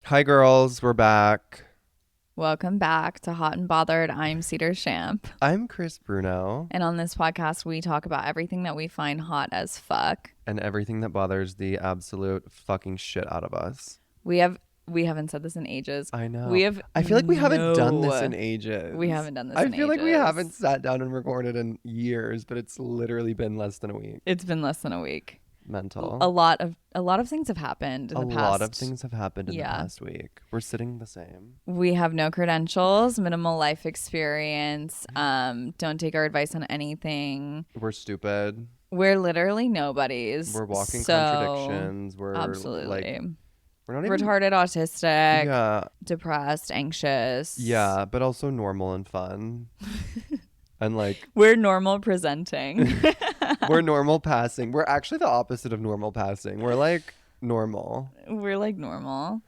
Hi, girls. We're back. Welcome back to Hot and Bothered. I'm Cedar Champ. I'm Chris Bruno, And on this podcast, we talk about everything that we find hot as fuck. and everything that bothers the absolute fucking shit out of us. We haven't said this in ages. I know. We have I feel like we haven't done this in no ages. we haven't done this I in feel like we ages. haven't sat down and recorded in years, but it's literally been less than a week. It's been less than a week. Mental. A lot of things have happened in the past. A lot of things have happened in the past week. We're sitting the same. We have no credentials, minimal life experience. Don't take our advice on anything. We're stupid. We're literally nobodies. We're walking So, contradictions. We're absolutely. like, we're not even Retarded, autistic, Yeah. depressed, anxious. Yeah, but also normal and fun. And like We're normal presenting. we're normal passing. We're actually the opposite of normal passing. We're like normal. We're like normal.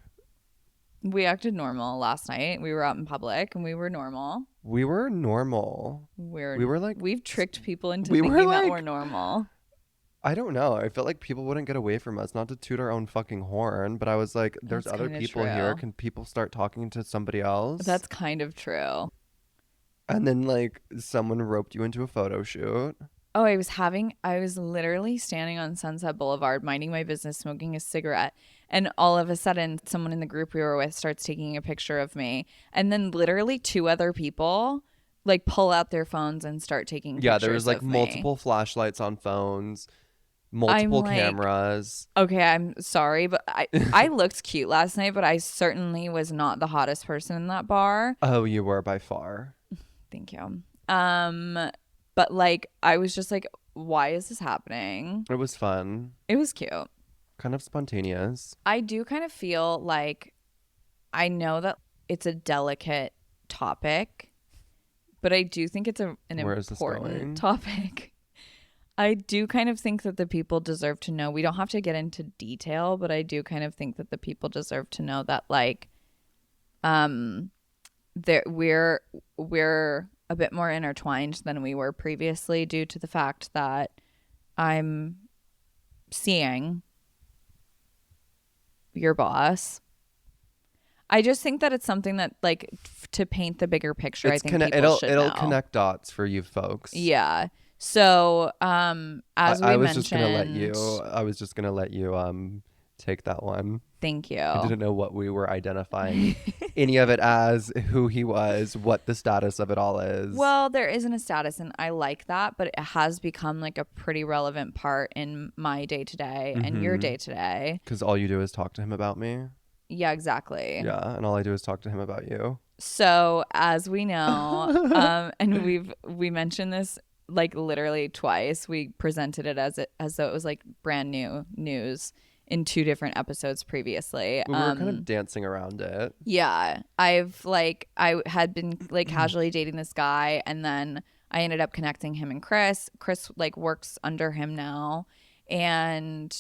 We acted normal last night. We were out in public and we were normal. We were normal. We were like We've tricked people into we thinking were that like- we're normal. I don't know. I felt like people wouldn't get away from us. Not to toot our own fucking horn, but I was like, there's That's other kinda people here. true. Can people start talking to somebody else? That's kind of true. And then like someone roped you into a photo shoot. Oh, I was literally standing on Sunset Boulevard, minding my business, smoking a cigarette. And all of a sudden, someone in the group we were with starts taking a picture of me. And then literally two other people like pull out their phones and start taking pictures. Yeah, there was like of me. multiple flashlights on phones, multiple like- cameras. Okay, I'm sorry, but I looked cute last night, but I certainly was not the hottest person in that bar. Oh, you were by far. Thank you. But like I was just like, why is this happening? It was fun. It was cute. Kind of spontaneous. I do kind of feel like I know that it's a delicate topic, but I do think it's an Where is this going? important topic. I do kind of think that the people deserve to know. We don't have to get into detail, but I do kind of think that the people deserve to know that like we're a bit more intertwined than we were previously due to the fact that I'm seeing your boss. I just think that it's something that like to paint the bigger picture. I think people should it'll know. connect dots for you folks. Yeah. So as I we was mentioned, just gonna let you take that one. Thank you. I didn't know what we were identifying any of it as, who he was, what the status of it all is. Well, there isn't a status, and I like that, but it has become like a pretty relevant part in my day to day and your day to day. Because all you do is talk to him about me. Yeah, exactly. Yeah, and all I do is talk to him about you. So as we know, and we mentioned this like literally twice. We presented it as though it was like brand new news in two different episodes previously. We were kind of dancing around it. Yeah, I had been like casually dating this guy, and then I ended up connecting him and Chris. Chris like works under him now, and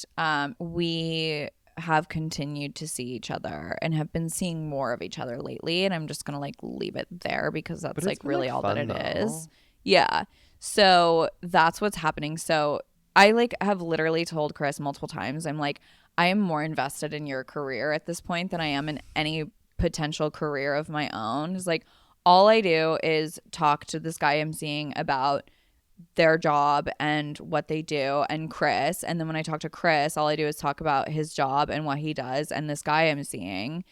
we have continued to see each other and have been seeing more of each other lately. And I'm just gonna like leave it there because that's like really all that it is. Yeah. So that's what's happening. So I like have literally told Chris multiple times, I'm like, I am more invested in your career at this point than I am in any potential career of my own. It's like all I do is talk to this guy I'm seeing about their job and what they do and Chris. And then when I talk to Chris, all I do is talk about his job and what he does and this guy I'm seeing.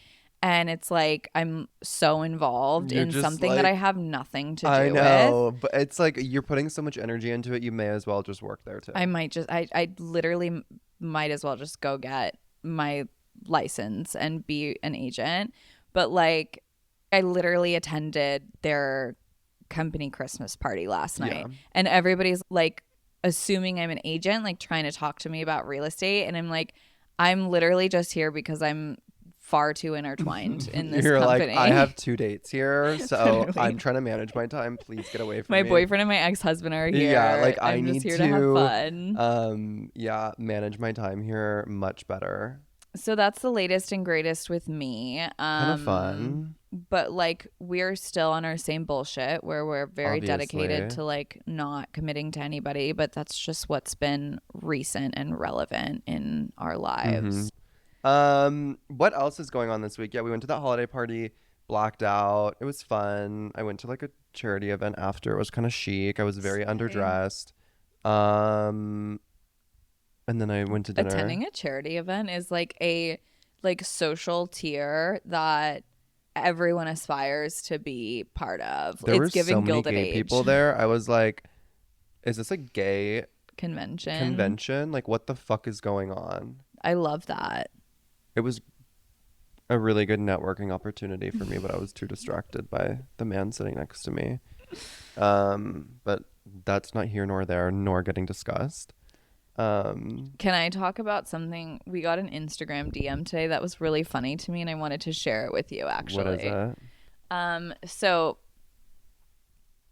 And it's like I'm so involved in something that I have nothing to do with. I know, but it's like you're putting so much energy into it, you may as well just work there too. I literally might as well just go get my license and be an agent. But like I literally attended their company Christmas party last night, and everybody's like assuming I'm an agent, like trying to talk to me about real estate. And I'm like, I'm literally just here because I'm far too intertwined in this You're company. like, I have 2 dates here, so Literally. I'm trying to manage my time. Please get away from my me. boyfriend and my ex-husband are here. Yeah, like I I'm need just here to have fun. manage my time here much better. So that's the latest and greatest with me. Kind of fun. But like we're still on our same bullshit where we're very dedicated Obviously. to like not committing to anybody, but that's just what's been recent and relevant in our lives. What else is going on this week? Yeah, we went to that holiday party, blacked out. It was fun. I went to like a charity event after. It was kind of chic. I was very Slay. underdressed. Um, and then I went to dinner. Attending a charity event is like a like social tier that everyone aspires to be part of. There were It's so giving many Gilded gay Age people there. I was like, is this a gay convention. convention? Like, what the fuck is going on? I love that. It was a really good networking opportunity for me, but I was too distracted by the man sitting next to me. But that's not here nor there, nor getting discussed. Can I talk about something? We got an Instagram DM today that was really funny to me, and I wanted to share it with you What is actually. it? So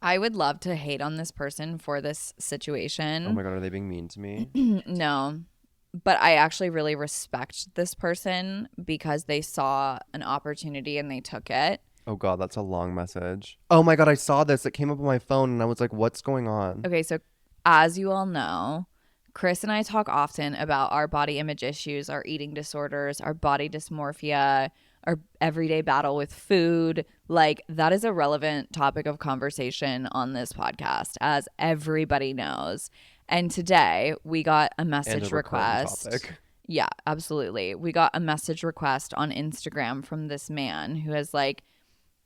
I would love to hate on this person for this Oh situation. my God, are they being mean to me? No, but I actually really respect this person because they saw an opportunity and they took it. Oh God, that's a long message. Oh my God, I saw this. It came up on my phone and I was like, what's going on? Okay, so as you all know, Chris and I talk often about our body image issues, our eating disorders, our body dysmorphia, our everyday battle with food. Like, that is a relevant topic of conversation on this podcast, as everybody knows. And today we got a And a message recurring request. topic. Yeah, absolutely. We got a message request on Instagram from this man who has like,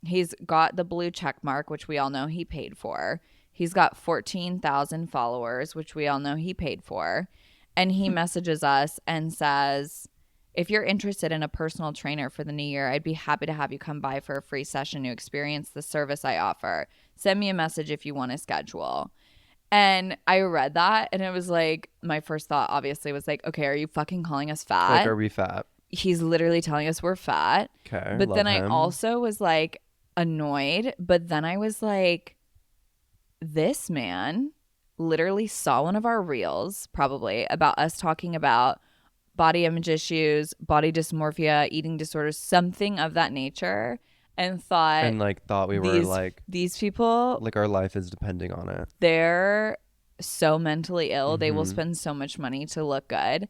he's got the blue check mark, which we all know he paid for. He's got 14,000 followers, which we all know he paid for. And he messages us and says, if you're interested in a personal trainer for the new year, I'd be happy to have you come by for a free session to experience the service I offer. Send me a message if you want to schedule. And I read that and it was like, my first thought obviously was like, okay, are you fucking calling us Like, fat? are we fat? He's literally telling us we're fat. Okay, But love then I him. also was like annoyed. But then I was like, this man literally saw one of our reels, probably about us talking about body image issues, body dysmorphia, eating disorders, something of that nature, and thought And like thought we were these people, like our life is depending on it. they're so mentally ill. They will Mhm. spend so much money to look good. That's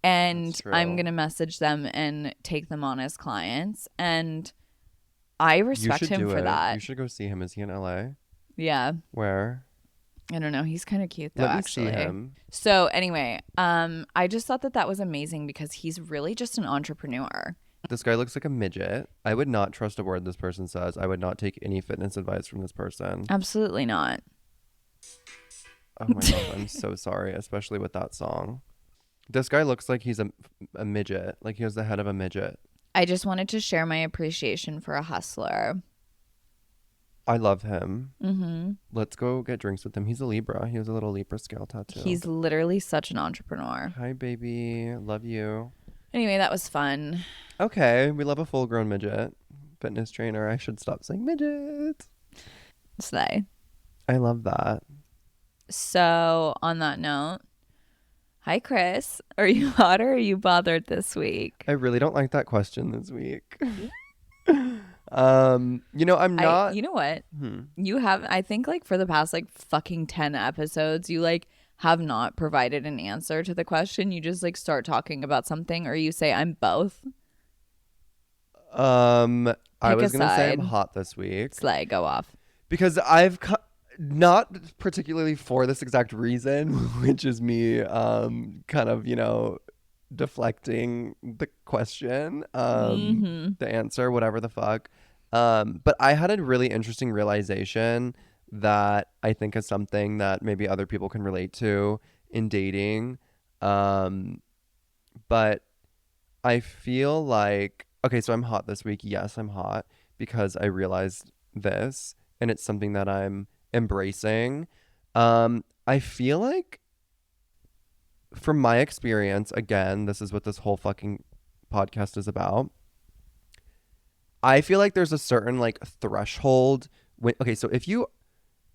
And true. I'm going to message them and take them on as clients. And I You respect should him do for it. that. You should go see him. Is he in LA? Yeah. Where? I don't know. He's kind of cute though, Let me actually. see him. So anyway, I just thought that was amazing because he's really just an entrepreneur. This guy looks like a midget. I would not trust a word this person says. I would not take any fitness advice from this person. Absolutely not. Oh my God, I'm so sorry, especially with that song. This guy looks like he's a midget. Like he has the head of a midget. I just wanted to share my appreciation for a hustler. I love him. Mm-hmm. Let's go get drinks with him. He's a Libra. He has a little Libra scale tattoo. He's literally such an entrepreneur. Hi, baby. Love you. Anyway, that was fun. Okay, we love a full-grown midget. Fitness trainer. I should stop saying midget. Slay. I love that. So on that note, hi Chris. Are you hot or are you bothered this week? I really don't like that question this week. I'm not. You know what? You have, I think, like for the past like fucking 10 episodes, you like have not provided an answer to the question. You just like start talking about something or you say I'm both. I Pick was a gonna say I'm side. hot this week Slay, go off. because not particularly for this exact reason, which is me kind of deflecting the question, the answer, whatever the fuck. But I had a really interesting realization that I think is something that maybe other people can relate to in dating. But I feel like, okay, so I'm hot this week. Yes, I'm hot because I realized this and it's something that I'm embracing. I feel like from my experience, again, this is what this whole fucking podcast is about. I feel like there's a certain like threshold when, okay, so if you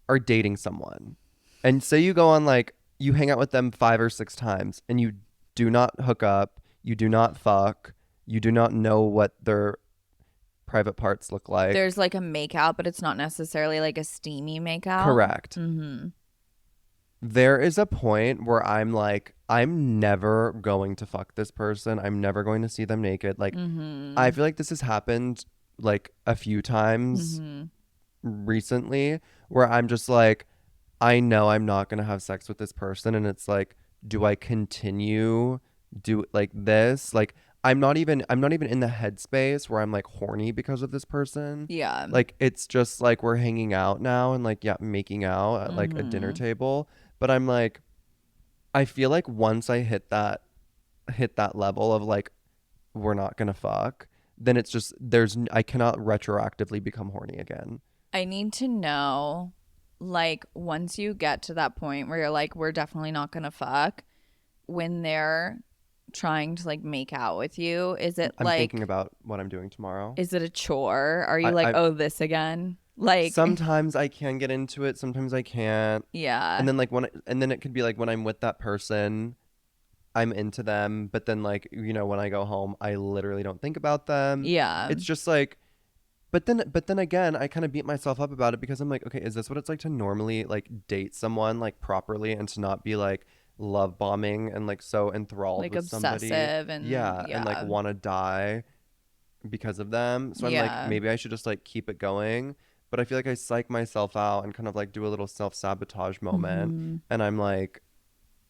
are dating someone and say you go on like, you hang out with them 5 or 6 times and you do not hook up, you do not fuck, you do not know what their private parts look like. There's like a makeout, but it's not necessarily like a steamy makeout. Correct. Mm-hmm. There is a point where I'm like, I'm never going to fuck this person. I'm never going to see them naked. Like, I Mm-hmm. feel like this has happened like a few times Mm-hmm. recently where I'm just like, I know I'm not going to have sex with this person. And it's like, do I continue do like this? Like, I'm not even in the headspace where I'm like horny because of this person. Yeah. Like, it's just like we're hanging out now and like, yeah, making out at like a dinner Mm-hmm. table. But I'm like, I feel like once I hit that level of like we're not gonna fuck, then it's just I cannot retroactively become horny again. I need to know, like, once you get to that point where you're like, we're definitely not gonna fuck, when they're trying to like make out with you, I'm thinking about what I'm doing tomorrow. is it a chore? Are you like, I oh, this again? Like, sometimes I can get into it, sometimes I can't. And yeah, then and then it could be like when I'm with that person, I'm into them, but then like, when I go home, I literally don't think about them. yeah, It's just like but then again, I kind of beat myself up about it because I'm like, okay, is this what it's like to normally like date someone like properly and to not be like love bombing and like so enthralled like with somebody? obsessive and Yeah, and like yeah, want to die because of them. So I'm like, yeah, maybe I should just like keep it going. But I feel like I psych myself out and kind of like do a little self-sabotage moment. hmm, And I'm like,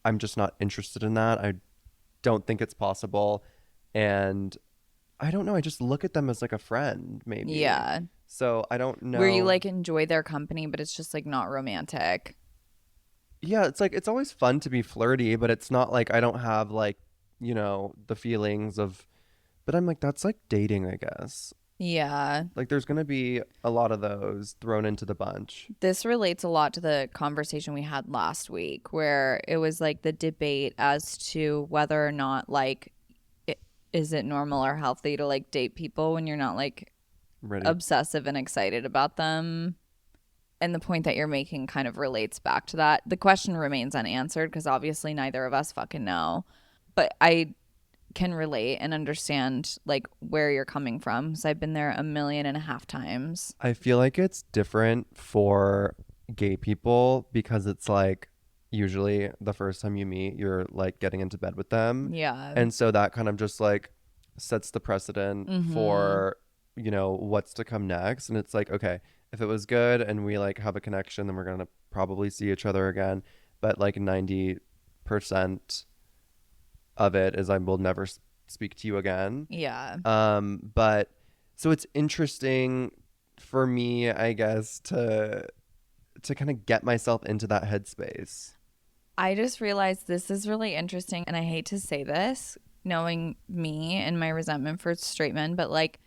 I'm just not interested in that. I don't think it's possible. And I don't know. I just look at them as like a friend, maybe. yeah. So I don't Where you know. like enjoy their company, but it's just like not romantic. Yeah, it's like it's always fun to be flirty, but it's not like I don't have like, the feelings of, but I'm like, that's like dating, I guess. Yeah. Like there's gonna be a lot of those thrown into the bunch. This relates a lot to the conversation we had last week, where it was like the debate as to whether or not, like, is it normal or healthy to like date people when you're not like Ready? obsessive and excited about them. And the point that you're making kind of relates back to that. The question remains unanswered because obviously neither of us fucking know. But I can relate and understand like where you're coming from. So I've been there 1.5 million times. I feel like it's different for gay people because it's like usually the first time you meet, you're like getting into bed with them. Yeah. And so that kind of just like sets the precedent Mm-hmm. for, what's to come next. And it's like, okay, if it was good and we like have a connection, then we're going to probably see each other again. But like 90% of it is I will never speak to you again. Yeah. But so it's interesting for me, I guess, to kind of get myself into that headspace. I just realized this is really interesting. And I hate to say this, knowing me and my resentment for straight men, but like,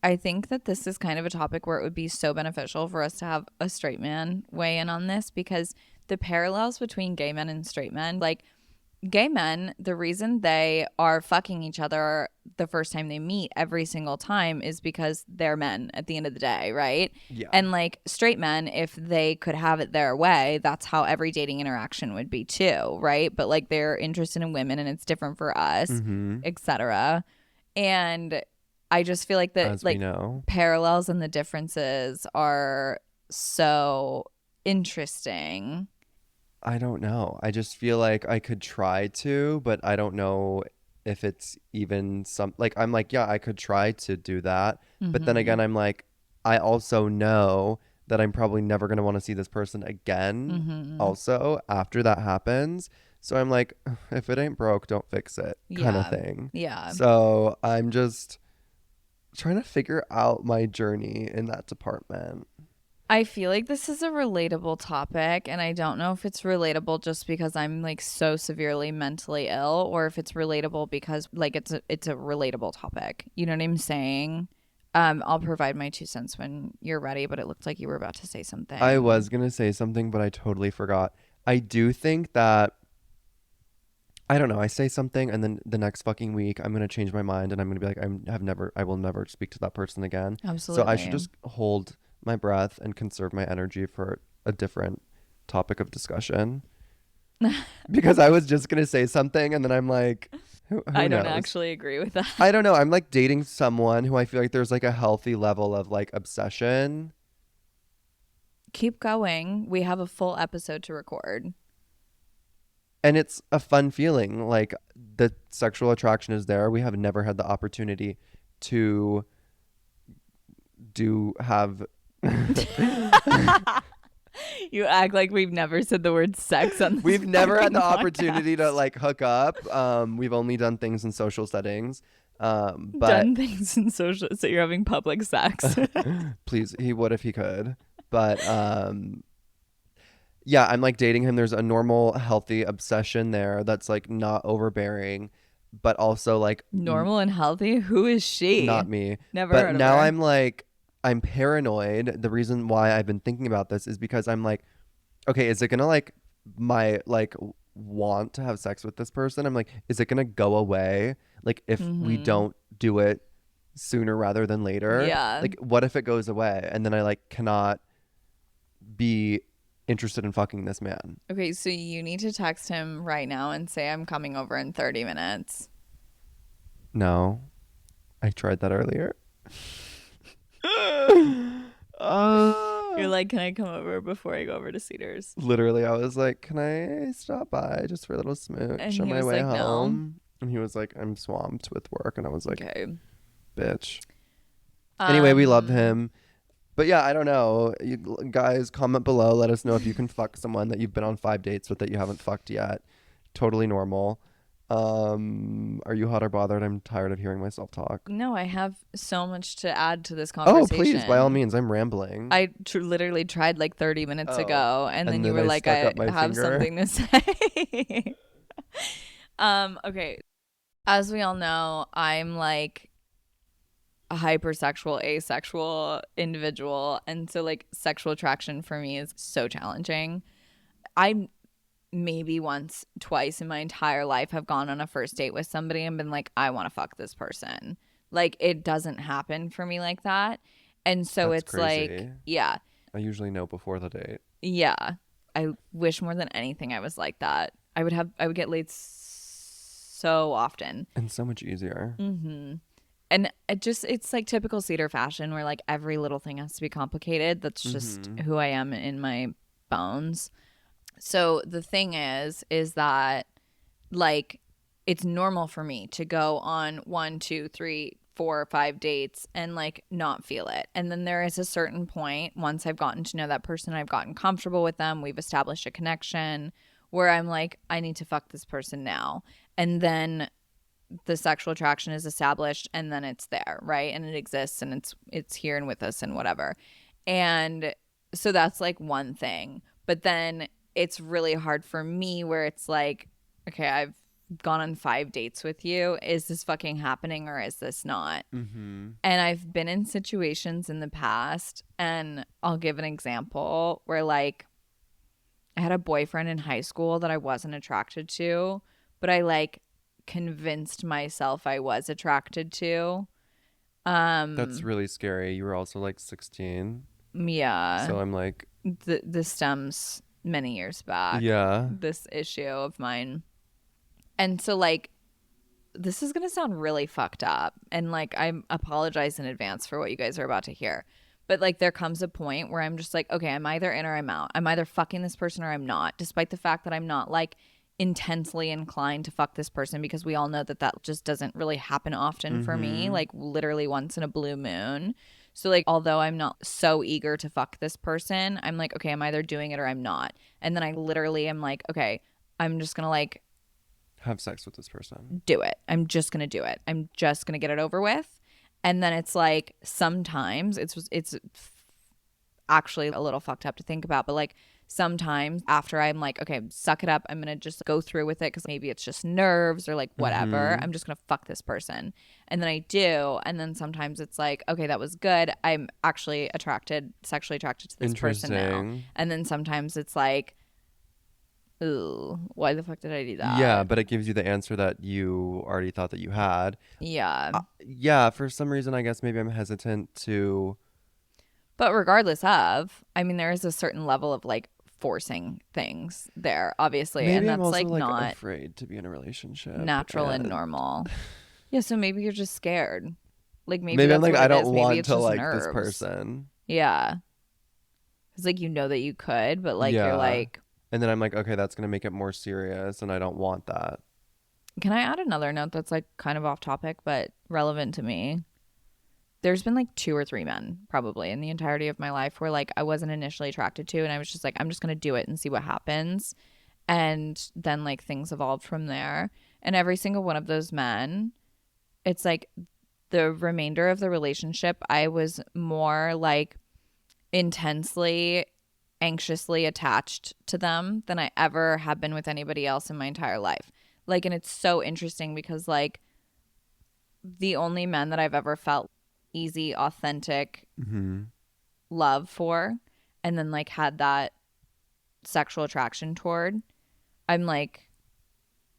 I think that this is kind of a topic where it would be so beneficial for us to have a straight man weigh in on this because the parallels between gay men and straight men, like gay men, the reason they are fucking each other the first time they meet every single time is because they're men at the end of the day, right? Yeah. And like straight men, if they could have it their way, that's how every dating interaction would be too, right? But like they're interested in women and it's different for us, Mm-hmm. etc. And I just feel like the As we like know. parallels and the differences are so interesting. I don't know. I just feel like I could try to, but I don't know if it's even some like I'm like, yeah, I could try to do that. But then Mhm. again, I'm like, I also know that I'm probably never going to want to see this person again Mhm. also after that happens. So I'm like, if it ain't broke, don't fix it kind of Yeah. thing. Yeah. So I'm just trying to figure out my journey in that department. I feel like this is a relatable topic, and I don't know if it's relatable just because I'm like so severely mentally ill, or if it's relatable because like it's a relatable topic. You know what I'm saying? I'll provide my 2 cents when you're ready, but it looked like you were about to say I something. was going to say something, but I totally forgot. I do think that I don't know. I say something, and then the next fucking week, I'm gonna change my mind, and I'm gonna be like, I will never speak to that person again. So I should Absolutely. just hold my breath and conserve my energy for a different topic of discussion. Because I was just gonna say something, and then I'm like, who I don't knows? actually agree with that. I don't know. I'm like dating someone who I feel like there's like a healthy level of like obsession. Keep going. We have a full episode to record. and it's a fun feeling. Like the sexual attraction is there. We have never had the opportunity to do have You act like we've never said the word sex on this we've never had fucking the opportunity to podcast. like hook up. We've only done things in social settings. But Done things in social, so you're having public sex. please, he would if he could. But yeah, I'm like dating him. There's a normal, healthy obsession there that's like not overbearing, but also like Normal and healthy? Who is she? not me. Never But heard of now her. I'm like, I'm paranoid. The reason why I've been thinking about this is because I'm like, okay, is it gonna like my like want to have sex with this person? I'm like, is it gonna go away? Like if we Mm-hmm. don't do it sooner rather than later? Yeah. Like what if it goes away and then I like cannot be interested in fucking this man? Okay, so you need to text him right now and say I'm coming over in 30 minutes. No, I tried that earlier. You're like, can I come over before I go over to Cedars? Literally, I was like, "Can I stop by just for a little And smooch on he my was way like, no. home?" And he was like, "I'm swamped with work," and I was like, Okay. "Bitch." Anyway, we love Um, him, but yeah, I don't know. You guys, comment below. Let us know if you can fuck someone that you've been on 5 dates with that you haven't fucked yet. Totally normal. Are you hot or bothered? I'm tired of hearing myself talk. no, I have so much to add to this Oh, please, by all conversation. means, I'm rambling. I literally tried like 30 minutes Oh, ago, and then and you then were I like, stuck I up my have finger. something to say. Okay. As we all know, I'm like a hypersexual, asexual individual. And so, like, sexual attraction for me is so challenging. I maybe once, twice in my entire life have gone on a first date with somebody and been like, I want to fuck this person. Like, it doesn't happen for me like that. And so That's it's like, crazy. yeah, I usually know before the date. yeah. I wish more than anything I was like that. I would get laid so often. And so much easier. Hmm. And it's like typical Cedar fashion where like every little thing has to be complicated. That's just Mm-hmm. who I am in my bones. So the thing is that like it's normal for me to go on 1, 2, 3, 4, 5 dates and like not feel it. And then there is a certain point once I've gotten to know that person, I've gotten comfortable with them, we've established a connection where I'm like, I need to fuck this person now. And then the sexual attraction is established and then it's there, right? And it exists and it's here and with us and whatever. And so that's like one thing. But then it's really hard for me where it's like, okay, I've gone on 5 dates with you. Is this fucking happening or is this not? Mm-hmm. And I've been in situations in the past, and I'll give an example where like I had a boyfriend in high school that I wasn't attracted to, but I like convinced myself I was attracted to. That's Um, really scary. You were also like 16. yeah, So I'm like, this stems many years back, yeah. this issue of mine. And so, like, this is going to sound really fucked up. And, like, I apologize in advance for what you guys are about to hear. But, like, there comes a point where I'm just like, okay, I'm either in or I'm out. I'm either fucking this person or I'm not, despite the fact that I'm not, like, intensely inclined to fuck this person because we all know that that just doesn't really happen often for me, Mm-hmm. like, literally once in a blue moon. So, like, although I'm not so eager to fuck this person, I'm like, okay, I'm either doing it or I'm not. And then I literally am like, okay, I'm just gonna like Have sex with this person. do it. I'm just going to do it. I'm just going to get it over with. And then it's like sometimes it's actually a little fucked up to think about, but like sometimes after I'm like, okay, suck it up. I'm going to just go through with it cuz maybe it's just nerves or like whatever. Mm-hmm. I'm just going to fuck this person. And then I do, and then sometimes it's like, okay, that was good. I'm actually sexually attracted to this person now. Interesting. And then sometimes it's like, ooh, why the fuck did I do Yeah, that? but it gives you the answer that you already thought that you had. Yeah. Yeah, for some reason, I guess maybe I'm hesitant to. But regardless of, I mean, there is a certain level of like forcing things there, obviously. And Maybe I'm that's also like like not afraid to be in a relationship. natural and And normal. Yeah. So maybe you're just scared. Like maybe maybe I'm that's like, what I it don't is. Maybe want it's to just like this nerves. person. Yeah. It's like you know that you could, but like you're Yeah. like, And then I'm like, okay, that's going to make it more serious and I don't want that. Can I add another note that's like kind of off topic but relevant to me? There's been like two or three men probably in the entirety of my life where like I wasn't initially attracted to, and I was just like, I'm just gonna do it and see what happens. And then like things evolved from there. And every single one of those men, it's like the remainder of the relationship, I was more like intensely, anxiously attached to them than I ever have been with anybody else in my entire life. Like, and it's so interesting because like the only men that I've ever felt easy, authentic Mm-hmm. love for, and then like had that sexual attraction toward, I'm like,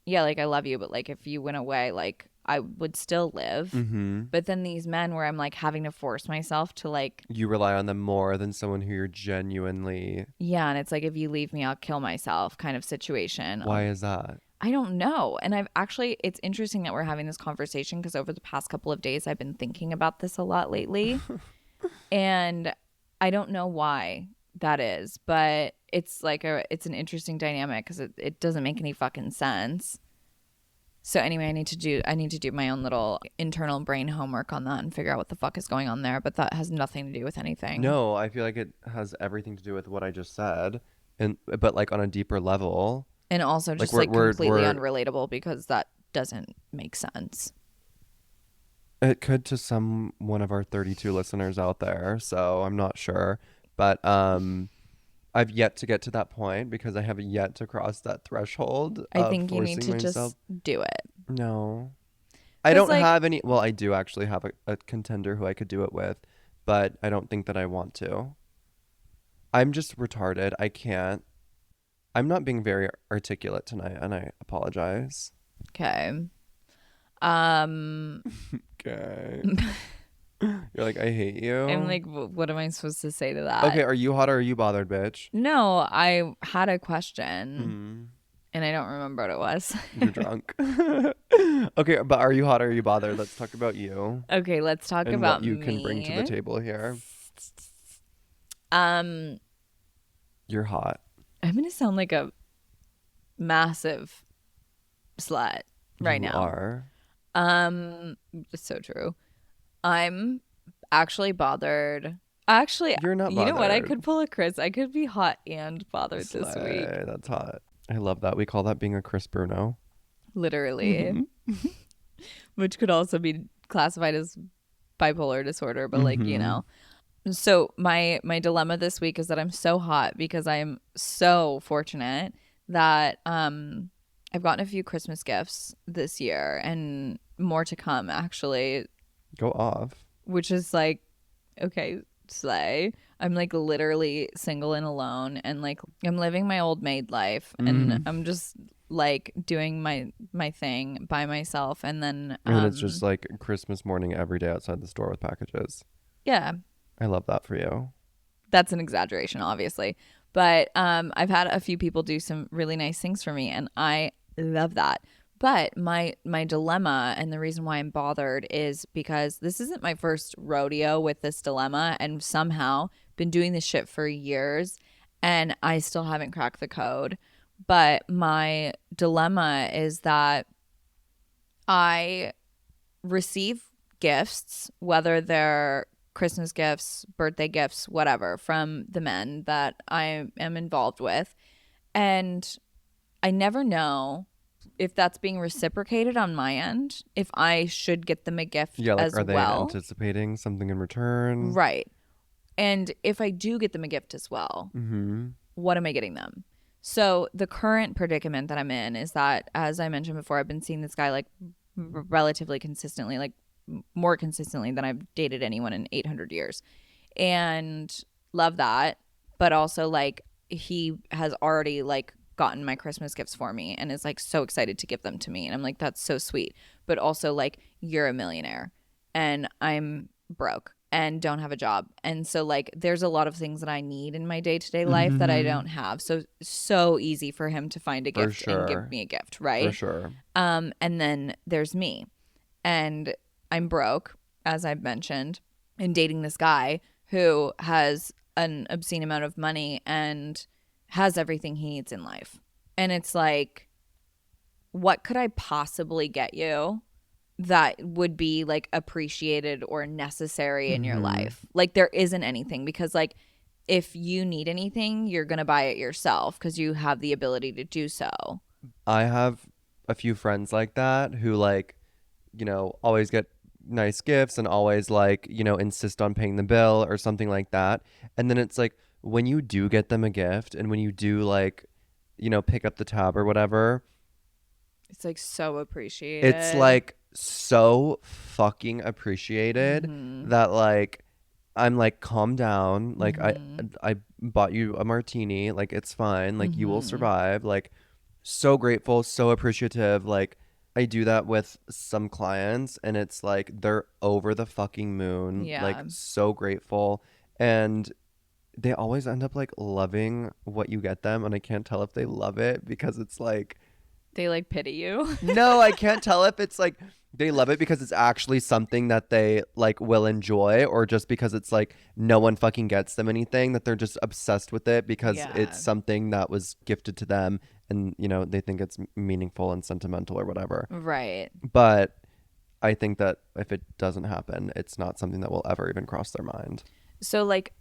yeah, like I love you, but like if you went away, like I would still live. Mm-hmm. But then these men where I'm like having to force myself to like, You rely on them more than someone who you're genuinely. yeah, and it's like if you leave me, I'll kill myself kind of situation. Why is that? I don't know. And I've actually, it's interesting that we're having this conversation because over the past couple of days, I've been thinking about this a lot lately. And I don't know why that is, but it's like it's an interesting dynamic because it doesn't make any fucking sense. So anyway, I need to do my own little internal brain homework on that and figure out what the fuck is going on there. But that has nothing to do with anything. No, I feel like it has everything to do with what I just said, and but like on a deeper level. And also Like just like we're completely we're unrelatable because that doesn't make sense. it could to some one of our 32 listeners out there, so I'm not sure. But I've yet to get to that point because I have yet to cross that threshold I of think you need forcing to myself. just do it. No. I Because don't like have any. Well, I do actually have a contender who I could do it with, but I don't think that I want to. I'm just retarded. I can't. I'm not being very articulate tonight, and I apologize. okay. Um, Okay. You're like, I hate I'm you. like, what am I supposed to say to that? Okay, are you hot or are you bothered, bitch? No, I had a question Hmm. and I don't remember what it was. You're drunk. Okay, but are you hot or are you bothered? Let's talk about you Okay, let's talk and what about you can bring to the me. table here. Um, You're hot. I'm gonna sound like a massive slut right You now. are. It's so true. I'm actually bothered. Actually, You're not you know what? I bothered. could pull a Chris. I could be hot and bothered this week. Slay. That's hot. I love that. We call that being a Chris Bruno. Literally. Mm-hmm. Which could also be classified as bipolar disorder, but like, you Mm-hmm. know. So my dilemma this week is that I'm so hot because I'm so fortunate that I've gotten a few Christmas gifts this year and more to come actually, Go off. which is like okay, slay. I'm like literally single and alone and like I'm living my old maid life and Mm. I'm just like doing my thing by myself and then And then it's just like Christmas morning every day outside the store with packages. yeah, I love that for you. that's an exaggeration obviously. But I've had a few people do some really nice things for me and I love that. But my dilemma and the reason why I'm bothered is because this isn't my first rodeo with this dilemma and somehow been doing this shit for years and I still haven't cracked the code. But my dilemma is that I receive gifts, whether they're Christmas gifts, birthday gifts, whatever, from the men that I am involved with. And I never know if that's being reciprocated on my end, if I should get them a gift Yeah, like as are they well. anticipating something in return? Right. And if I do get them a gift as well, Mm-hmm. what am I getting them? So the current predicament that I'm in is that, as I mentioned before, I've been seeing this guy like relatively consistently, like more consistently than I've dated anyone in 800 years. And love that. But also, like, he has already like gotten my Christmas gifts for me and is like so excited to give them to me. And I'm like, that's so sweet. But also, like, you're a millionaire and I'm broke and don't have a job. And so like there's a lot of things that I need in my day-to-day life that I Mm-hmm. don't have. So easy for him to find a For gift and give sure. me a gift, For right? sure. And then there's me. And I'm broke, as I've mentioned, and dating this guy who has an obscene amount of money and has everything he needs in life. And it's like, what could I possibly get you that would be like appreciated or necessary in your Mm-hmm. life? Like, there isn't anything, because like if you need anything, you're going to buy it yourself because you have the ability to do so. I have a few friends like that who like, always get nice gifts and always like, insist on paying the bill or something like that. And then it's like when you do get them a gift and when you do like, pick up the tab or whatever, It's like so it's appreciated. like so fucking appreciated Mhm. that like I'm like calm down, like Mhm. I bought you a martini, like it's fine, like you will Mhm. survive, like so grateful, so appreciative. Like I do that with some clients and it's like they're over the fucking moon, like Yeah. so grateful, and they always end up like loving what you get them, and I can't tell if they love it because it's like They like pity you. no, I can't tell if it's like they love it because it's actually something that they like will enjoy, or just because it's like no one fucking gets them anything, that they're just obsessed with it because it's Yeah. something that was gifted to them, and they think it's meaningful and sentimental or whatever. Right. But I think that if it doesn't happen, it's not something that will ever even cross their mind. So like,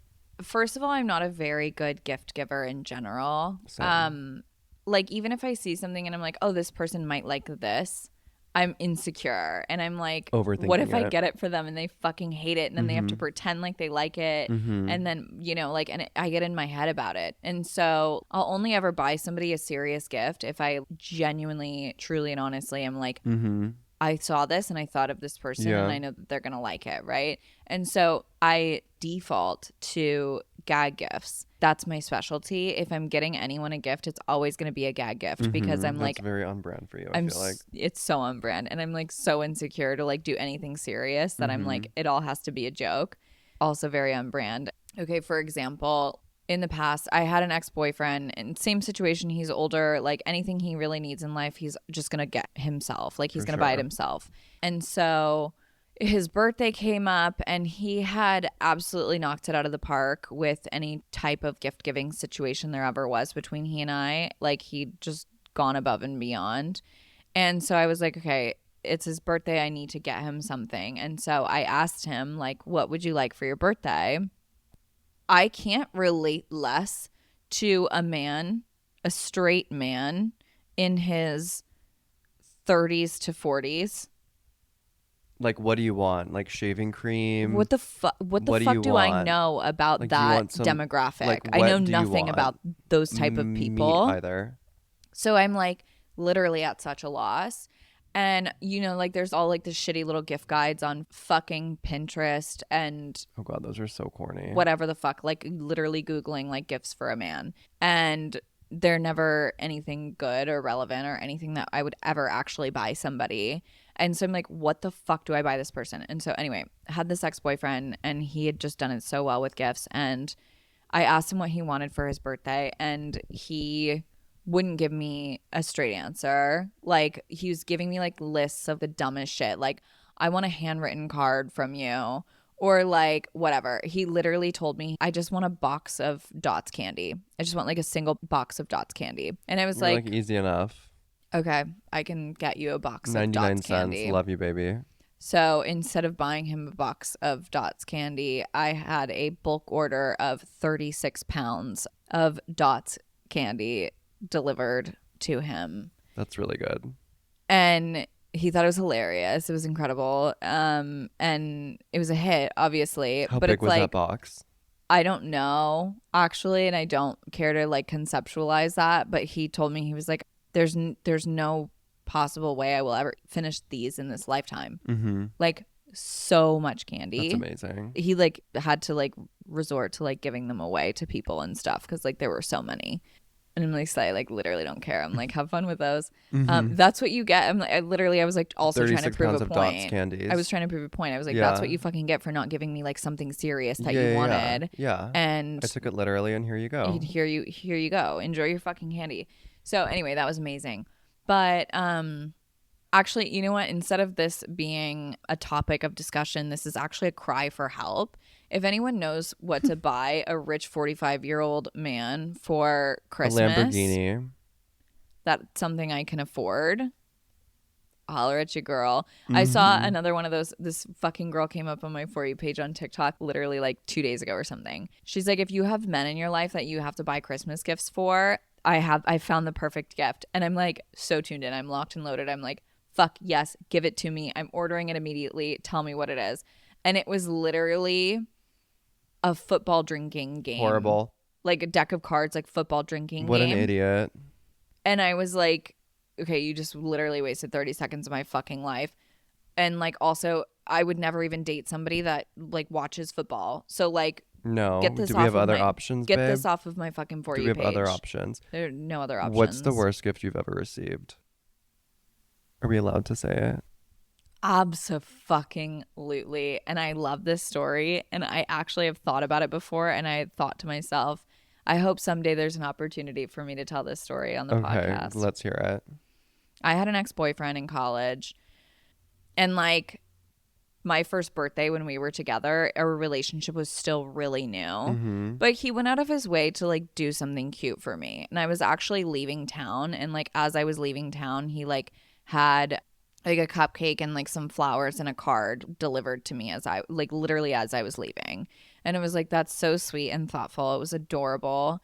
first of all, I'm not a very good gift giver in general. Same. Like, even if I see something and I'm like, oh, this person might like this, I'm insecure and I'm like, what Overthinking if I it. get it for them and they fucking hate it, and then they have to Mm-hmm. pretend like they like it, Mm-hmm. and then like, and I get in my head about it. And so I'll only ever buy somebody a serious gift if I genuinely, truly, and honestly am like, Mm-hmm. I saw this and I thought of this person and Yeah. I know that they're going to like it, right? And so I default to gag gifts. That's my specialty. If I'm getting anyone a gift, it's always going to be a gag gift, because Mm-hmm. I'm That's like, very on brand for you, I feel like. it's so on brand, and I'm like so insecure to like do anything serious that I'm Mm-hmm. like, it all has to be a joke. Also very on brand. Okay, for example, in the past, I had an ex-boyfriend, and same situation. He's older. Like, anything he really needs in life, he's just gonna get himself. Like, he's For gonna buy it sure. himself. And so his birthday came up, and he had absolutely knocked it out of the park with any type of gift giving situation there ever was between he and I. Like, he'd just gone above and beyond. And so I was like, okay, it's his birthday. I need to get him something. And so I asked him, like, what would you like for your birthday? I can't relate less to a man, a straight man in his 30s to 40s. Like, what do you want? Like shaving cream? What the What do you fuck do I want? know about Like, do you that want some, like, demographic? I know what do you nothing want? about those type of Me people. either. So I'm like literally at such a loss. And like, there's all like the shitty little gift guides on fucking Pinterest and Oh God, those are so corny. whatever the fuck, like literally Googling like gifts for a man. And they're never anything good or relevant or anything that I would ever actually buy somebody. And so I'm like, what the fuck do I buy this person? And so anyway, I had this ex-boyfriend and he had just done it so well with gifts. And I asked him what he wanted for his birthday, and he wouldn't give me a straight answer. Like, he was giving me like lists of the dumbest shit. Like, I want a handwritten card from you, or like whatever. He literally told me, I just want a box of Dots candy. I just want like a single box of Dots candy. And I was You're like like, easy enough. okay, I can get you a box of 99 Dots cents. candy. Love you, baby. So instead of buying him a box of Dots candy, I had a bulk order of 36 pounds of Dots candy delivered to him. That's really good. And he thought it was hilarious. It was incredible. And it was a hit, obviously. How But big it's was that like, box? I don't know, actually, and I don't care to like conceptualize that. But he told me, he was like, there's no possible way I will ever finish these in this lifetime. Mm-hmm. Like, so much That's candy. amazing. He like had to like resort to like giving them away to people and stuff because like there were so many. And I'm like, I like literally don't care. I'm like, have fun with those. Mm-hmm. That's what you get. I'm like, I was like also trying to 36 prove a pounds of Dots point. candies. I was trying to prove a point. I was like, that's Yeah. what you fucking get for not giving me like something serious that Yeah, you yeah, yeah. wanted. Yeah. And I took it literally, and here you go. here you go. Enjoy your fucking candy. So anyway, that was amazing. But actually, you know what? Instead of this being a topic of discussion, this is actually a cry for help. If anyone knows what to buy a rich 45-year-old man for A Christmas, Lamborghini. that's something I can afford. Holler at you, girl. I saw Mm-hmm. another one of those. This fucking girl came up on my For You page on TikTok literally like 2 days ago or something. She's like, if you have men in your life that you have to buy Christmas gifts for, I found the perfect gift. And I'm like so tuned in. I'm locked and loaded. I'm like, fuck yes, give it to me. I'm ordering it immediately. Tell me what it is. And it was literally a football drinking game, Horrible. like a deck of cards, like football drinking What an game. idiot. And I was like, okay, you just literally wasted 30 seconds of my fucking life. And like, also, I would never even date somebody that like watches football. So like, get No. this Do we off have of other my options, get babe? this off of my fucking For Do we You have other page. options? There are no other What's the options. worst gift you've ever received? Are we allowed to say it? Abso-fucking-lutely. And I love this story. And I actually have thought about it before. And I thought to myself, I hope someday there's an opportunity for me to tell this story on the Okay, podcast. let's hear it. I had an ex-boyfriend in college. And like my first birthday when we were together, our relationship was still really new. Mm-hmm. But he went out of his way to like do something cute for me. And I was actually leaving town. And like as I was leaving town, he like had like a cupcake and like some flowers and a card delivered to me as I like literally as I was leaving. And it was like, that's so sweet and thoughtful. It was adorable.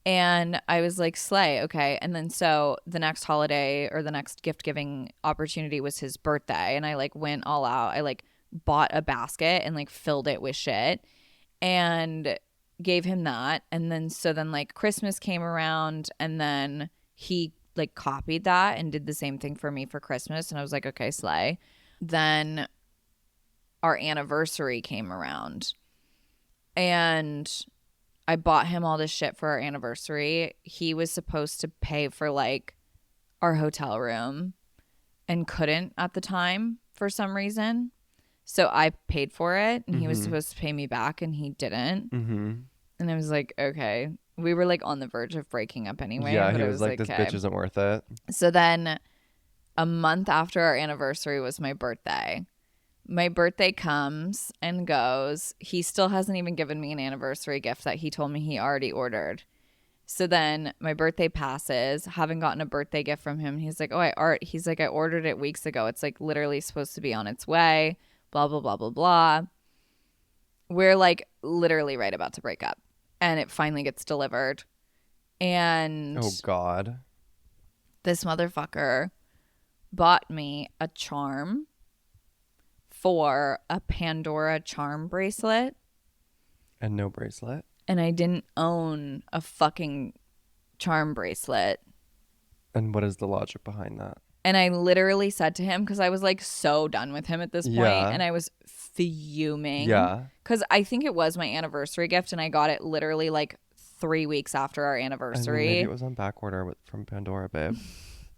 And I was like, slay, okay. And then so the next holiday or the next gift giving opportunity was his birthday. And I like went all out. I like bought a basket and like filled it with shit and gave him that. And then so then like Christmas came around and then he like copied that and did the same thing for me for Christmas. And I was like, okay, slay. Then our anniversary came around and I bought him all this shit for our anniversary. He was supposed to pay for like our hotel room and couldn't at the time for some reason. So I paid for it and he was Mm-hmm. supposed to pay me back and he didn't. Mm-hmm. And I was like, okay. We were like on the verge of breaking up anyway, Yeah, but he I was was like, like, this okay. bitch isn't worth it. So then a month after our anniversary was my birthday. My birthday comes and goes. He still hasn't even given me an anniversary gift that he told me he already ordered. So then my birthday passes, haven't gotten a birthday gift from him. He's like, he's like, I ordered it weeks ago. It's like literally supposed to be on its way, blah, blah, blah, blah, blah. We're like literally right about to break up. And it finally gets delivered. And Oh, God. this motherfucker bought me a charm for a Pandora charm bracelet. And no bracelet. And I didn't own a fucking charm bracelet. And what is the logic behind that? And I literally said to him, because I was like so done with him at this point, Yeah. and I was fuming. Yeah. Because I think it was my anniversary gift, and I got it literally like 3 weeks after our I mean, anniversary. maybe it was on back order from Pandora, babe.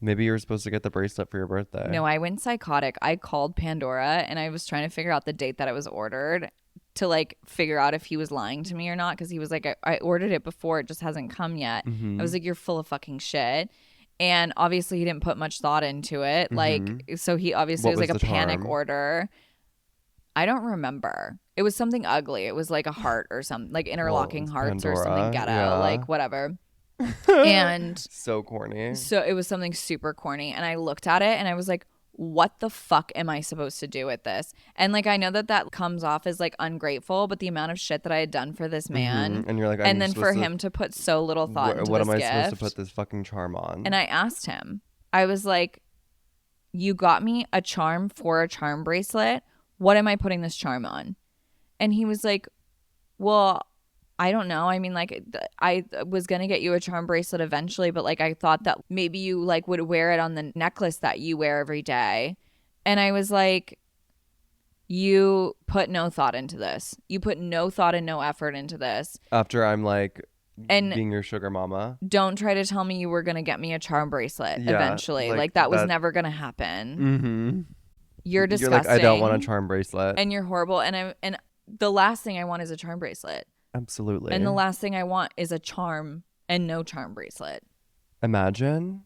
Maybe you were supposed to get the bracelet for your birthday. No, I went psychotic. I called Pandora, and I was trying to figure out the date that it was ordered to like figure out if he was lying to me or not. Because he was like, I ordered it before, it just hasn't come yet. Mm-hmm. I was like, you're full of fucking shit. And obviously he didn't put much thought into it. Like, so he obviously What was like was a the panic charm? order. I don't remember. It was something ugly. It was like a heart or something, like interlocking it's hearts or something Pandora, ghetto, yeah. like whatever. And So corny. so it was something super corny. And I looked at it and I was like, what the fuck am I supposed to do with this? And like, I know that that comes off as like ungrateful, but the amount of shit that I had done for this man, And you're like, and then for him to put so little thought into what this am I gift. supposed to put this fucking charm on? And I asked him, I was like, you got me a charm for a charm bracelet. What am I putting this charm on? And he was like, well, I don't know. I mean, like, I was going to get you a charm bracelet eventually, but like, I thought that maybe you like would wear it on the necklace that you wear every day. And I was like, you put no thought into this. You put no thought and no effort into this. After I'm like And being your sugar mama. don't try to tell me you were going to get me a charm bracelet Yeah, eventually. like Like that was that- never going to happen. Mm-hmm. You're disgusting. You're like, I don't want a charm bracelet. And you're horrible. And the last thing I want is a charm bracelet. Absolutely. And the last thing I want is a charm and no charm bracelet. Imagine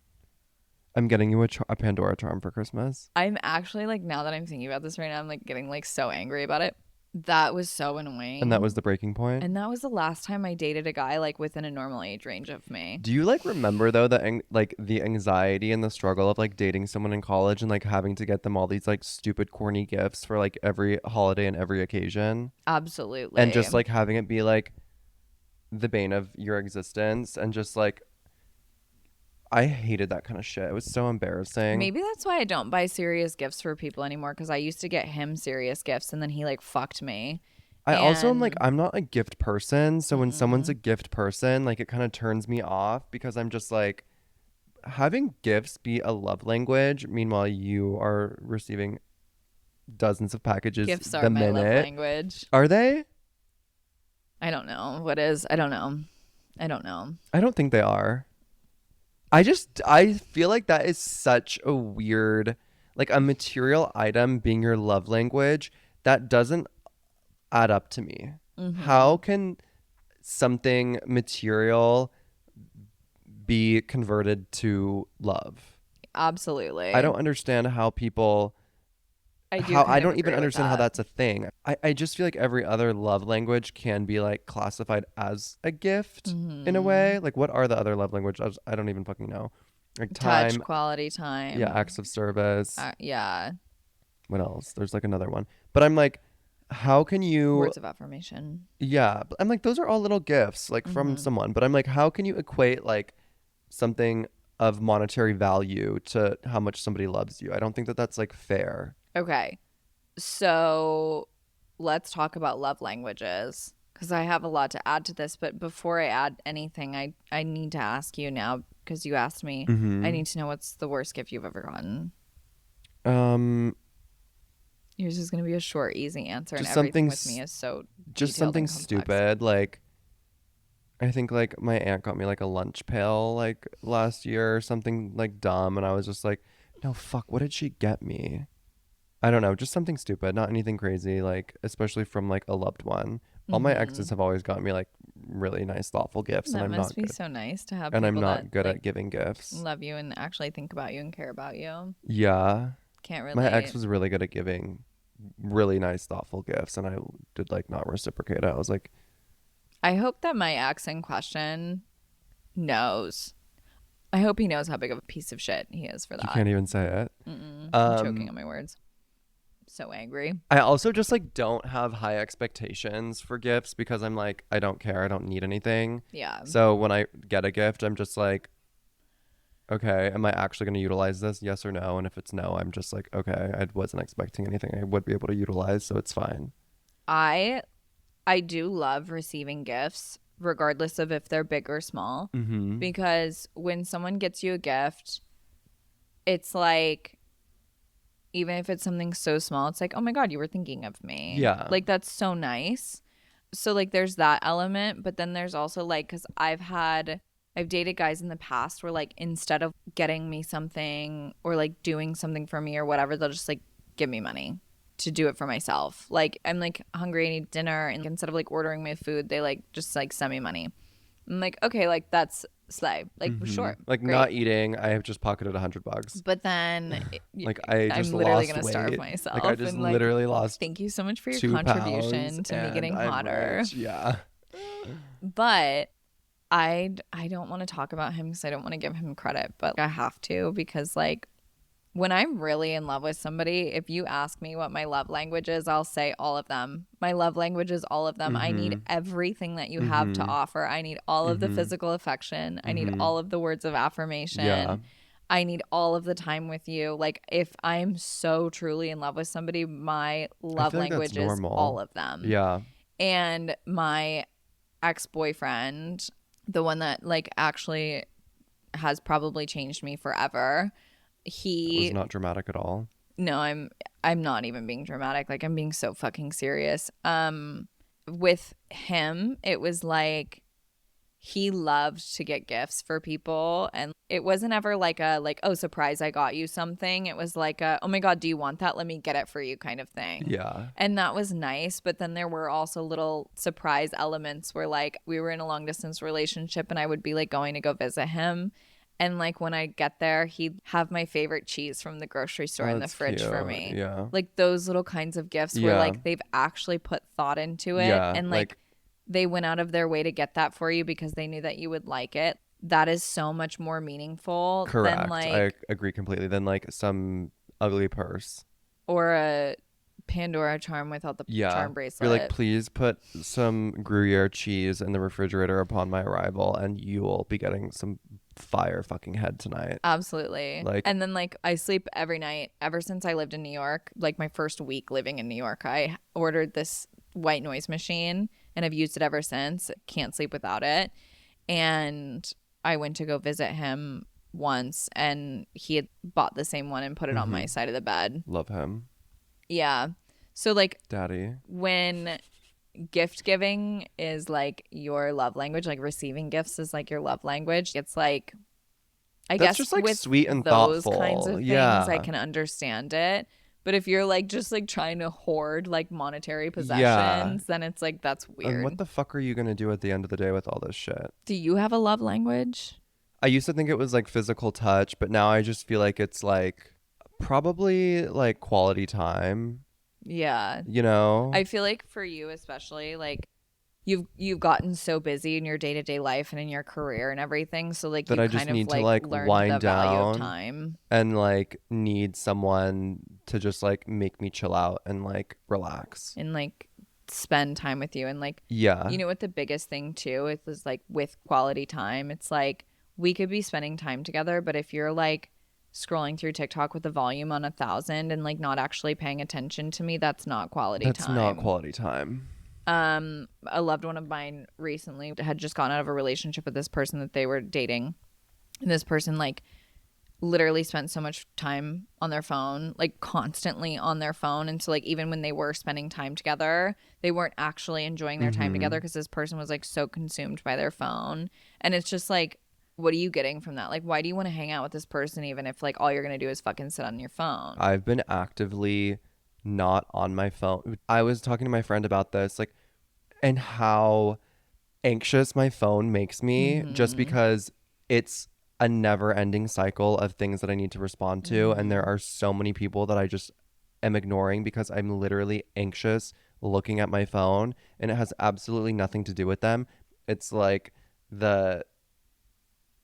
I'm getting you a Pandora charm for Christmas. I'm actually like, now that I'm thinking about this right now, I'm like getting like so angry about it That was so And that annoying. was the breaking point. And that was the last time I dated a guy like within a normal age range of me. Do you like remember though like the anxiety and the struggle of like dating someone in college and like having to get them all these like stupid corny gifts for like every holiday and every occasion, and Absolutely. just like having it be like the bane of your existence, and just like I hated that kind of shit. It was so embarrassing. Maybe that's why I don't buy serious gifts for people anymore, because I used to get him serious gifts and then he like fucked me. I also am like, And I'm not a gift person, so when someone's a mm-mm. gift person, like it kind of turns me off because I'm just like, having gifts be a love language, meanwhile you are receiving dozens of packages Gifts are the my love minute. language. Are they? I don't know. What is? I don't know. I don't know. I don't think they are. I feel like that is such a weird, like a material item being your love language, that doesn't add up to me. Mm-hmm. How can something material be converted to love? I Absolutely. don't understand how people, I do how I kind of don't even agree with understand how that. that's a thing. I just feel like every other love language can be like classified as a gift in a Mm-hmm. way. Like what are the other love languages? I don't even fucking know. Like Touch, time, quality yeah, time. acts of service. Yeah. What else? There's like another one. But I'm like, how can you, Words of affirmation. yeah, but I'm like those are all little gifts like from Mm-hmm. someone, but I'm like how can you equate like something of monetary value to how much somebody loves you? I don't think that that's like fair. Okay. So let's talk about love languages, because I have a lot to add to this. But before I add anything, I need to ask you now, because you asked me. I Mhm. need to know, what's the worst gift you've ever gotten? Um Yours is going to be a short, easy answer, and just everything something with me is so just detailed something and complex. stupid like I think like my aunt got me like a lunch pail like last year or something like dumb, and I was just like, no, fuck, what did she get me? I don't know, just something stupid, not anything crazy, like especially from like a loved one. All my Mm-hmm. exes have always gotten me like really nice, thoughtful gifts, That must be so nice to have I'm people that not good like at giving gifts. love you and actually think about you and care about you. Yeah, Can't my ex relate. was really good at giving really nice, thoughtful gifts, and I did like not reciprocate it. I was like, I hope that my ex in question knows. I hope he knows how big of a piece of shit he is for you that. can't even say it. I'm choking Um, on my words. So angry. I also just like don't have high expectations for gifts because I'm like, I don't care. I don't need anything. Yeah. So when I get a gift, I'm just like, okay, am I actually going to utilize this? Yes or no? And if it's no, I'm just like, okay, I wasn't expecting anything I would be able to utilize, so it's fine. I I do love receiving gifts, regardless of if they're big or small, Mm-hmm. because when someone gets you a gift, it's like, even if it's something so small, it's like, oh my God, you were thinking of me. Yeah. Like, that's so nice. So, like, there's that element. But then there's also, like, because I've dated guys in the past where, like, instead of getting me something or, like, doing something for me or whatever, they'll just, like, give me money to do it for myself. Like, I'm, like, hungry, I need dinner. And instead of, like, ordering my food, they, like, just, like, send me money. I'm like, okay, like, that's slay. Like, Mm-hmm. sure, Like great. not eating, I have just pocketed $100. But then Like I I'm just literally lost going to starve weight. Like I myself. just And like, literally lost thank you so much for your 2 pounds contribution to me and getting I'm hotter. rich. Yeah. But I don't want to talk about him because I don't want to give him credit, but I have to, because like, when I'm really in love with somebody, if you ask me what my love language is, I'll say all of them. My love language is all of them. I need Mm-hmm. everything that you have to Mm-hmm. offer. I need all of the Mm-hmm. physical affection. I need Mm-hmm. all of the words of Yeah. affirmation. I need all of the time with you. Like, if I'm so truly in love with somebody, my I love feel like that's language is all normal. of them. Yeah. And my ex-boyfriend, the one that like actually has probably changed me forever, That was he not dramatic at all. no, I'm not even being dramatic. Like, I'm being so fucking serious. With him, it was like he loved to get gifts for people, and it wasn't ever like a like, oh, surprise, I got you something. It was like a, oh my God, do you want that? Let me get it for you kind of thing. Yeah. And that was nice, but then there were also little surprise elements where like we were in a long distance relationship and I would be like going to go visit him, And like when I get there, he'd have my favorite cheese from the grocery store Oh, in the that's fridge cute. for me. Yeah. Like those little kinds of gifts where Yeah. like they've actually put thought into it, Yeah. and Like, like they went out of their way to get that for you because they knew that you would like it. That is so much more meaningful than correct. I like, agree completely. Then like some ugly purse. or a Pandora charm without the Yeah. charm You're like, bracelet. please put some Gruyere cheese in the refrigerator upon my arrival, and you will be getting some fire fucking head tonight. Absolutely. Like, And then like I sleep every night ever since I lived in New York. Like my first week living in New York, I ordered this white noise machine and I've used it ever since. Can't sleep without it. And I went to go visit him once and he had bought the same one and put it on my mm-hmm. side of the bed. Love him. Yeah. So like Daddy. when gift giving is like your love language, like receiving gifts is like your love language, it's like I That's guess just like with sweet and those kinds thoughtful. of things, I Yeah. can understand it. But if you're like just like trying to hoard like monetary Yeah. possessions, then it's like that's And what weird. the fuck are you gonna do at the end of the day with all this shit? Do you have a love language? I used to think it was like physical touch, but now I just feel like it's like probably like quality time, Yeah. you know? I feel like for you especially, like you've gotten so busy in your day-to-day life and in your career and everything, so like That you've I just kind of need to like like learned the wind value of down time. and like need someone to just like make me chill out and like relax. And like spend time with you, and like Yeah. you know what the biggest thing too it was like with quality time, it's like we could be spending time together, but if you're like scrolling through TikTok with the volume on 1,000 and like not actually paying attention to me, that's not quality That's not time. quality time. A loved one of mine recently had just gotten out of a relationship with this person that they were dating, and this person like literally spent so much time on their phone, like constantly on their phone. And so like even when they were spending time together, they weren't actually enjoying their time Mm-hmm. together because this person was like so consumed by their phone. And it's just like, what are you getting from that? Like, why do you want to hang out with this person even if like all you're gonna do is fucking sit on your phone? I've been actively not on my phone. I was talking to my friend about this, like, and how anxious my phone makes me just Mm-hmm. because it's a never ending cycle of things that I need to respond to. And there Mm-hmm. are so many people that I just am ignoring because I'm literally anxious looking at my phone, and it has absolutely nothing to do with them. It's like the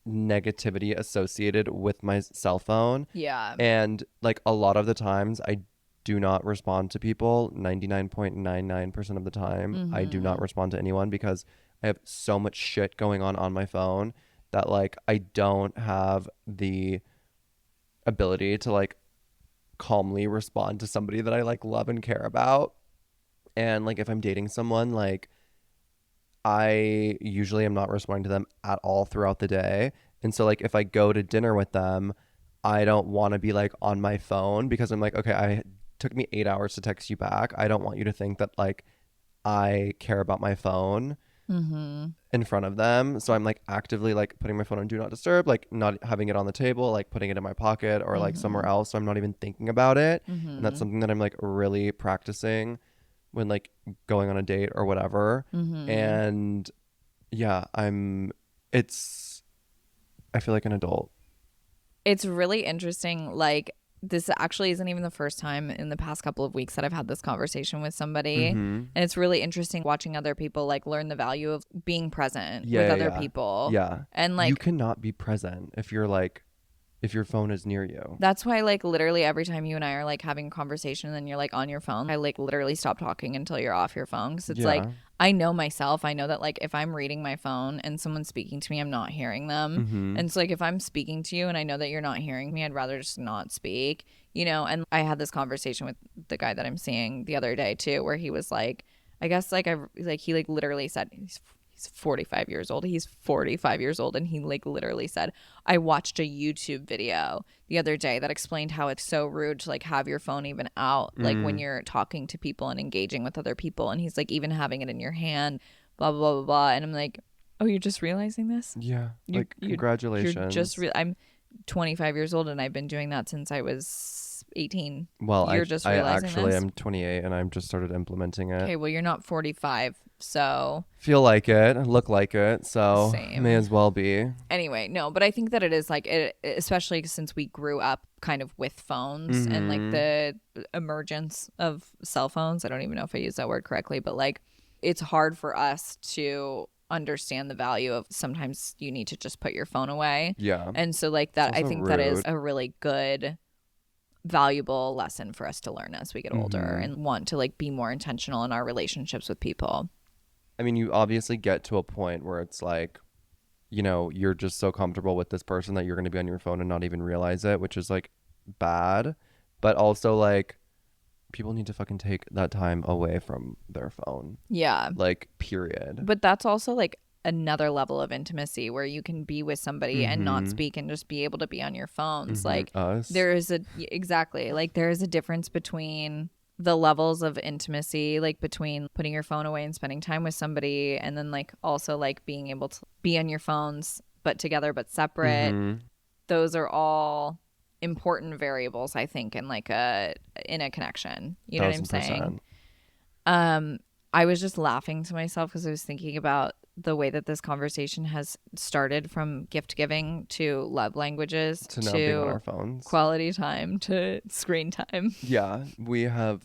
negativity associated with my cell phone. Yeah. And like a lot of the times, I do not respond to people. 99.99% of the time, I do not Mm-hmm. respond to anyone because I have so much shit going on my phone that like I don't have the ability to like calmly respond to somebody that I like love and care about. And like if I'm dating someone, like I usually am not responding to them at all throughout the day. And so like if I go to dinner with them, I don't want to be like on my phone because I'm like, okay, I took me 8 hours to text you back. I don't want you to think that like I care about my phone Mm-hmm. in front of them. So I'm like actively like putting my phone on do not disturb, like not having it on the table, like putting it in my pocket or like Mm-hmm. somewhere else. So I'm not even thinking about it. And that's Mm-hmm. something that I'm like really practicing when like going on a date or whatever. Mm-hmm. And yeah, it's, I feel like an adult. It's really interesting. Like, this actually isn't even the first time in the past couple of weeks that I've had this conversation with somebody. Mm-hmm. And it's really interesting watching other people like learn the value of being present with Yeah, yeah, other yeah. people. Yeah. And You like, cannot be present if you're like, if your phone is near you. that's why, like, literally every time you and I are like having a conversation and then you're like on your phone, I like literally stop talking until you're off your phone. Cause it's like, Yeah. I know myself. I know that, like, if I'm reading my phone and someone's speaking to me, I'm not hearing them. Mm-hmm. And so, like, if I'm speaking to you and I know that you're not hearing me, I'd rather just not speak, you know? And I had this conversation with the guy that I'm seeing the other day, too, where he was like, I guess, like, he, like, literally said, he's 45 years old. He's 45 years old. And he like literally said, I watched a YouTube video the other day that explained how it's so rude to like have your phone even out, like when Mm. you're talking to people and engaging with other people. And he's like, even having it in your hand, blah, blah, blah, blah, blah. And I'm like, oh, you're just realizing this? Yeah. Like, You're just, congratulations. I'm 25 years old and I've been doing that since I was 18. Well, You're just I realizing actually this? am 28 and I've just started implementing it. Okay, well, you're not 45. So Feel like it, look like it, so may same. as well be. Anyway, no, but I think that it is like it, especially since we grew up kind of with phones and like Mm-hmm. the emergence of cell phones. I don't even know if I use that word correctly, but like it's hard for us to understand the value of sometimes you need to just put your phone away. Yeah. And so like It's that I also think that is rude. a really good valuable lesson for us to learn as we get older Mm-hmm. and want to like be more intentional in our relationships with people. I mean, you obviously get to a point where it's like, you're just so comfortable with this person that you're going to be on your phone and not even realize it, which is like bad. But also, like, people need to fucking take that time away from their phone. Yeah. Like, period. But that's also like another level of intimacy where you can be with somebody and not Mm-hmm. speak and just be able to be on your phones. Mm-hmm. Like Us. there is a exactly like there is a difference between the levels of intimacy, like between putting your phone away and spending time with somebody and then like also like being able to be on your phones but together but separate. Mm-hmm. Those are all important variables, I think, in a connection. You know what I'm Thousand saying? percent. Um, I was just laughing to myself because I was thinking about the way that this conversation has started from gift giving to love languages To now being on to our phones. quality time to screen time. Yeah, we have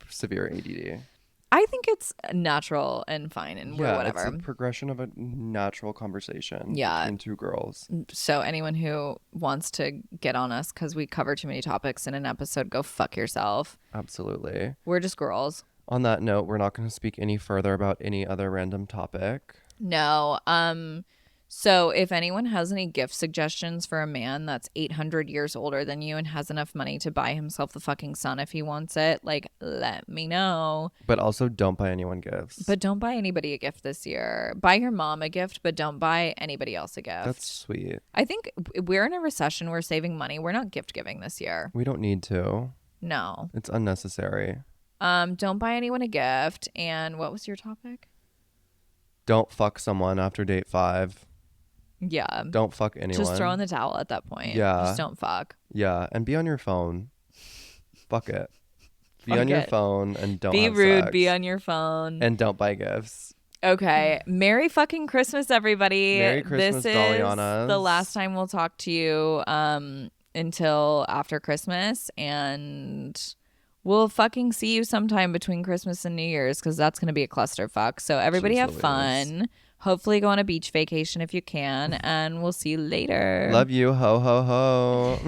severe ADD. I think it's natural and fine and we're Yeah, it's a whatever. progression of a natural conversation Yeah. between two girls. So anyone who wants to get on us because we cover too many topics in an episode, go fuck yourself. Absolutely. We're just girls. On that note, we're not going to speak any further about any other random topic. No. So if anyone has any gift suggestions for a man that's 800 years older than you and has enough money to buy himself the fucking sun if he wants it, like let me know. But also, don't buy anyone gifts. But don't buy anybody a gift this year. Buy your mom a gift, but don't buy anybody else a gift. That's sweet. I think we're in a recession. We're saving money. We're not gift giving this year. We don't need to. No. It's unnecessary. Don't buy anyone a gift. And what was your topic? Don't fuck someone after date 5. Yeah. Don't fuck anyone. Just throw in the towel at that point. Yeah. Just don't fuck. Yeah, and be on your phone. Fuck it. Be Fuck on your it. phone and don't Be have rude. sex. Be on your phone. And don't buy gifts. Okay. Merry fucking Christmas, everybody. Merry Christmas, this is Dalianas. the last time we'll talk to you until after Christmas. And we'll fucking see you sometime between Christmas and New Year's because that's going to be a clusterfuck. So everybody Jeez have Louise. fun. Hopefully go on a beach vacation if you can. And we'll see you later. Love you. Ho, ho, ho.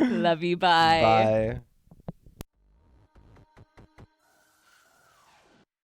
Love you. Bye. Bye.